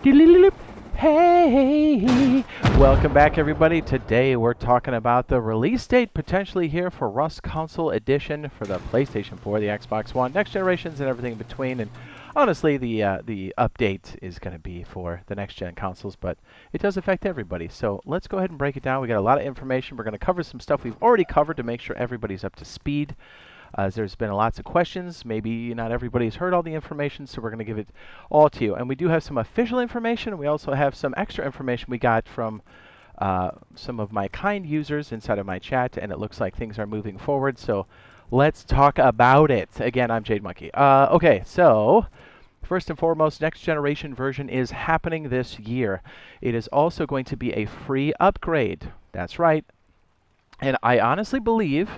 Hey, welcome back everybody. Today we're talking about the release date potentially here for Rust Console Edition for the PlayStation 4, the Xbox One, next generations and everything in between. And honestly, the update is going to be for the next gen consoles, but it does affect everybody. So let's go ahead and break it down. We got a lot of information. We're going to cover some stuff we've already covered to make sure everybody's up to speed. There's been lots of questions. Maybe not everybody's heard all the information, so we're going to give it all to you. And we do have some official information. We also have some extra information we got from some of my kind users inside of my chat, and it looks like things are moving forward. So let's talk about it. Again, I'm Jade Monkey. Okay, so first and foremost, next generation version is happening this year. It is also going to be a free upgrade. That's right. And I honestly believe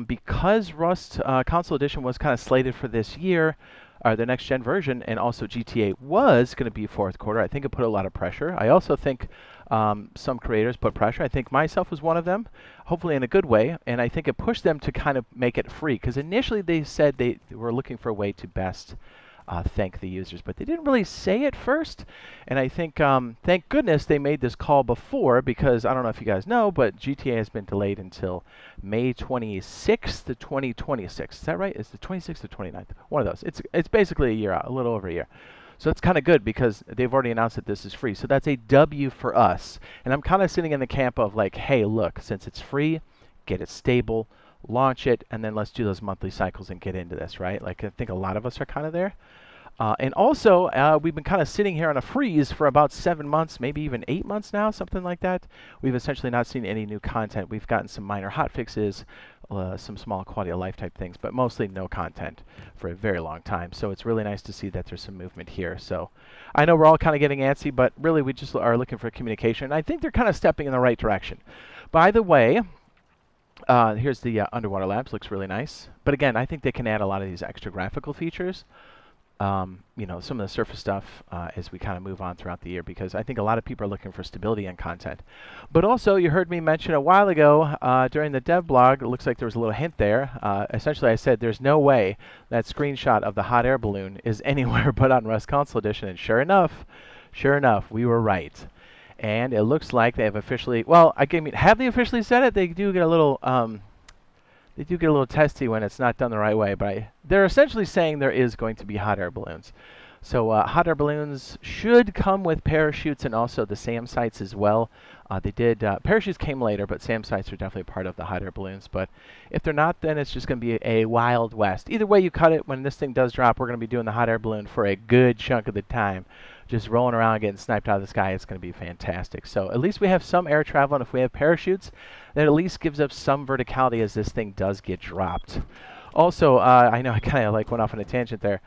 because Rust Console Edition was kind of slated for this year, the next gen version, and also GTA was going to be fourth quarter, I think it put a lot of pressure. I also think some creators put pressure. I think myself was one of them, hopefully in a good way, and I think it pushed them to kind of make it free, because initially they said they were looking for a way to best thank the users, but they didn't really say it first. And I think, thank goodness they made this call before, because I don't know if you guys know, but GTA has been delayed until May 26th to 2026. Is that right? Is the 26th or 29th? One of those. It's basically a year out, a little over a year. So it's kind of good because they've already announced that this is free. So that's a W for us. And I'm kind of sitting in the camp of like, hey, look, since it's free, get it stable, launch it, and then let's do those monthly cycles and get into this, right? Like I think a lot of us are kind of there. And also, we've been kind of sitting here on a freeze for about 7 months, maybe even 8 months now, something like that. We've essentially not seen any new content. We've gotten some minor hotfixes, some small quality of life type things, but mostly no content for a very long time. So it's really nice to see that there's some movement here. So I know we're all kind of getting antsy, but really we just are looking for communication. I think they're kind of stepping in the right direction. By the way, here's the Underwater Labs. Looks really nice. But again, I think they can add a lot of these extra graphical features. You know, some of the surface stuff as we kind of move on throughout the year, because I think a lot of people are looking for stability and content. But also, you heard me mention a while ago during the dev blog, it looks like there was a little hint there. Essentially, I said there's no way that screenshot of the hot air balloon is anywhere but on Rust Console Edition. And sure enough, we were right. And it looks like they have officially, well, have they officially said it? They do get a little testy when it's not done the right way, but they're essentially saying there is going to be hot air balloons. So hot air balloons should come with parachutes and also the SAM sites as well. Parachutes came later, but SAM sites are definitely part of the hot air balloons. But if they're not, then it's just going to be a wild west. Either way you cut it, when this thing does drop, we're going to be doing the hot air balloon for a good chunk of the time. Just rolling around getting sniped out of the sky. It's going to be fantastic. So at least we have some air travel, and if we have parachutes, that at least gives us some verticality as this thing does get dropped. Also, I know I kind of like went off on a tangent there.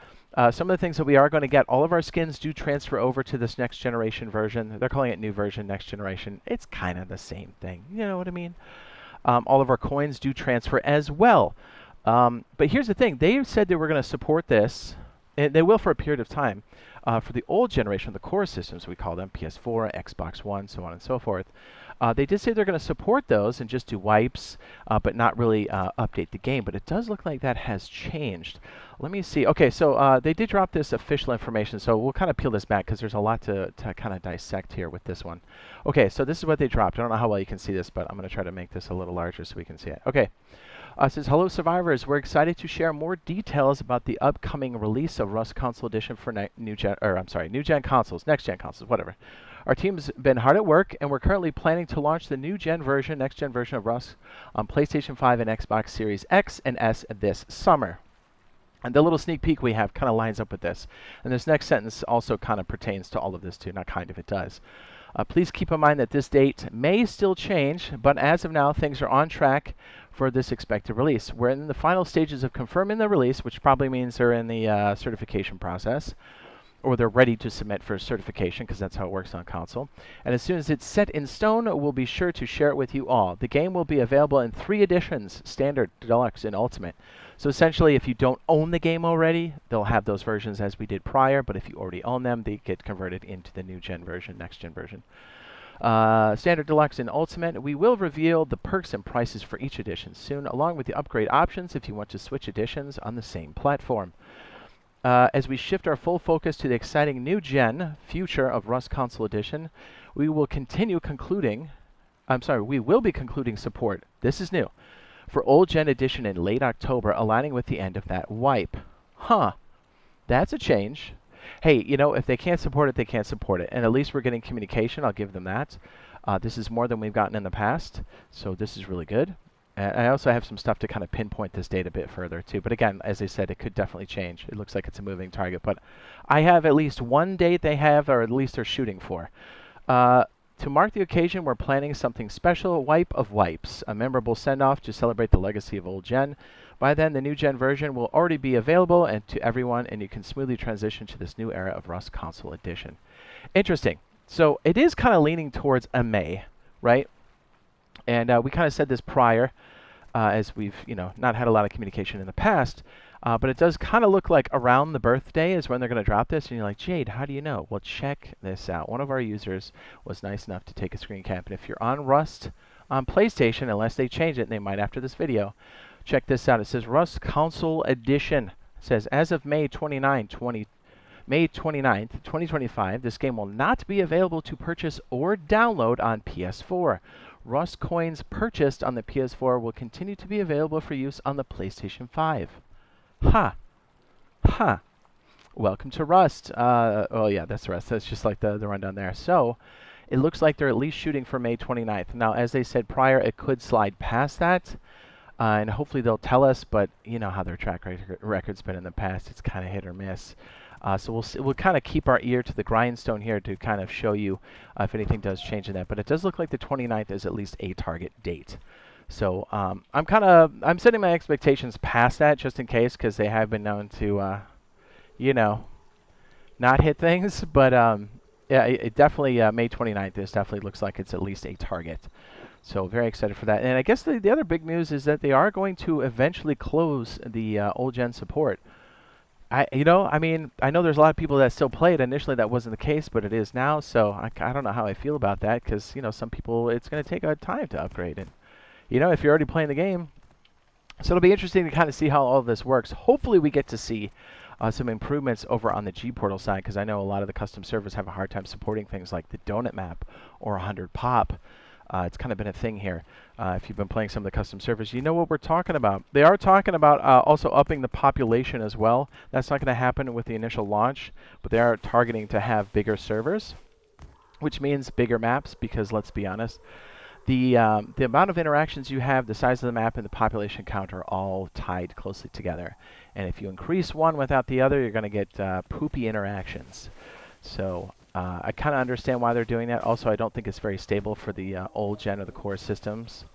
Some of the things that we are going to get, all of our skins do transfer over to this next generation version. They're calling it new version, next generation. It's kind of the same thing. You know what I mean? All of our coins do transfer as well. But here's the thing. They said they were going to support this. And they will for a period of time. For the old generation, the core systems, we call them, PS4, Xbox One, so on and so forth. They did say they're going to support those and just do wipes, but not really update the game. But it does look like that has changed. Let me see. Okay, so they did drop this official information, so we'll kind of peel this back because there's a lot to kind of dissect here with this one. Okay, so this is what they dropped. I don't know how well you can see this, but I'm going to try to make this a little larger so we can see it. Okay. It says, hello survivors, we're excited to share more details about the upcoming release of Rust Console Edition for new gen consoles, next gen consoles, whatever. Our team's been hard at work, and we're currently planning to launch the next gen version of Rust on PlayStation 5 and Xbox Series X and S this summer. And the little sneak peek we have kind of lines up with this. And this next sentence also kind of pertains to all of this too, not kind of, it does. Please keep in mind that this date may still change, but as of now, things are on track for this expected release. We're in the final stages of confirming the release, which probably means they're in the certification process, or they're ready to submit for certification, because that's how it works on console. And as soon as it's set in stone, we'll be sure to share it with you all. The game will be available in 3 editions, Standard, Deluxe, and Ultimate. So essentially, if you don't own the game already, they'll have those versions as we did prior, but if you already own them, they get converted into the new gen version, next gen version. Standard, Deluxe, and Ultimate. We will reveal the perks and prices for each edition soon, along with the upgrade options if you want to switch editions on the same platform. As we shift our full focus to the exciting new gen future of Rust Console Edition, we will be concluding support. This is new. For Old Gen Edition in late October, aligning with the end of that wipe. Huh. That's a change. Hey, you know, if they can't support it, they can't support it. And at least we're getting communication. I'll give them that. This is more than we've gotten in the past, so this is really good. I also have some stuff to kind of pinpoint this date a bit further, too. But again, as I said, it could definitely change. It looks like it's a moving target. But I have at least one date they have, or at least they're shooting for. To mark the occasion, we're planning something special, Wipe of Wipes, a memorable send-off to celebrate the legacy of Old Gen. By then, the new gen version will already be available and to everyone, and you can smoothly transition to this new era of Rust Console Edition. Interesting. So it is kind of leaning towards a May, right? And we kind of said this prior, as we've not had a lot of communication in the past. But it does kind of look like around the birthday is when they're going to drop this. And you're like, Jade, how do you know? Well, check this out. One of our users was nice enough to take a screen cap. And if you're on Rust on PlayStation, unless they change it, and they might after this video, check this out. It says Rust Console Edition. It says, as of May 29th, 2025, this game will not be available to purchase or download on PS4. Rust coins purchased on the PS4 will continue to be available for use on the PlayStation 5. Welcome to Rust. Oh yeah, that's Rust. That's just like the rundown there. So it looks like they're at least shooting for May 29th. Now, as they said prior, it could slide past that. And hopefully they'll tell us, but you know how their track record's been in the past. It's kind of hit or miss. So we'll kind of keep our ear to the grindstone here to kind of show you if anything does change in that. But it does look like the 29th is at least a target date. So I'm setting my expectations past that just in case, because they have been known to, not hit things. But yeah, it definitely May 29th. This definitely looks like it's at least a target. So very excited for that. And I guess the other big news is that they are going to eventually close the old gen support. I know there's a lot of people that still play it. Initially, that wasn't the case, but it is now. So I don't know how I feel about that, because some people, it's going to take a time to upgrade. And if you're already playing the game, so it'll be interesting to kind of see how all this works. Hopefully, we get to see some improvements over on the G-Portal side, because I know a lot of the custom servers have a hard time supporting things like the donut map or 100 pop. It's kind of been a thing here. If you've been playing some of the custom servers, you know what we're talking about. They are talking about also upping the population as well. That's not going to happen with the initial launch, but they are targeting to have bigger servers, which means bigger maps, because let's be honest, the amount of interactions you have, the size of the map, and the population count are all tied closely together. And if you increase one without the other, you're going to get poopy interactions. So I kind of understand why they're doing that. Also, I don't think it's very stable for the old gen or the core systems.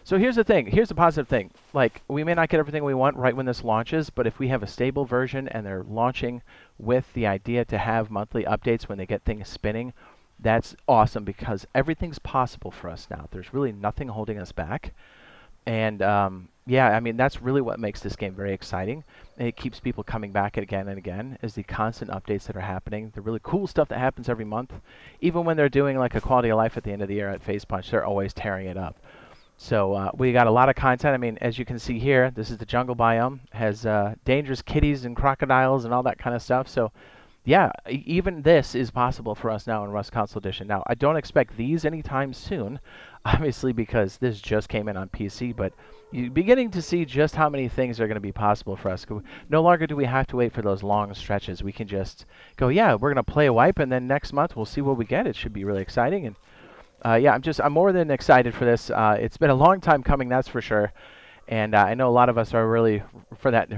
So here's the thing. Here's the positive thing. Like, we may not get everything we want right when this launches, but if we have a stable version and they're launching with the idea to have monthly updates when they get things spinning, that's awesome, because everything's possible for us now. There's really nothing holding us back. And yeah, I mean, that's really what makes this game very exciting. And it keeps people coming back again and again, is the constant updates that are happening, the really cool stuff that happens every month. Even when they're doing like a quality of life at the end of the year at Face Punch, they're always tearing it up. So we got a lot of content. I mean, as you can see here, this is the jungle biome. Has dangerous kitties and crocodiles and all that kind of stuff. So yeah, even this is possible for us now in Rust Console Edition. Now, I don't expect these anytime soon, obviously, because this just came in on PC, but you're beginning to see just how many things are going to be possible for us. No longer do we have to wait for those long stretches. We can just go, yeah, we're going to play a wipe, and then next month we'll see what we get. It should be really exciting. And yeah, I'm more than excited for this. It's been a long time coming, that's for sure. And I know a lot of us are really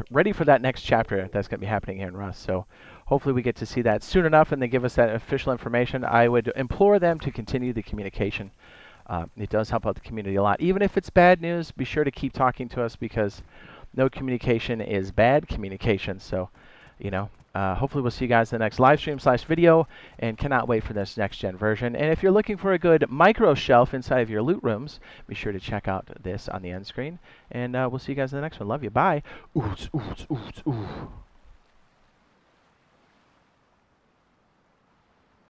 ready for that next chapter that's going to be happening here in Rust. So hopefully we get to see that soon enough and they give us that official information. I would implore them to continue the communication. It does help out the community a lot. Even if it's bad news, be sure to keep talking to us, because no communication is bad communication. So, hopefully we'll see you guys in the next live stream/video, and cannot wait for this next gen version. And if you're looking for a good micro shelf inside of your loot rooms, be sure to check out this on the end screen. And we'll see you guys in the next one. Love you. Bye. Ooh, ooh, ooh, ooh.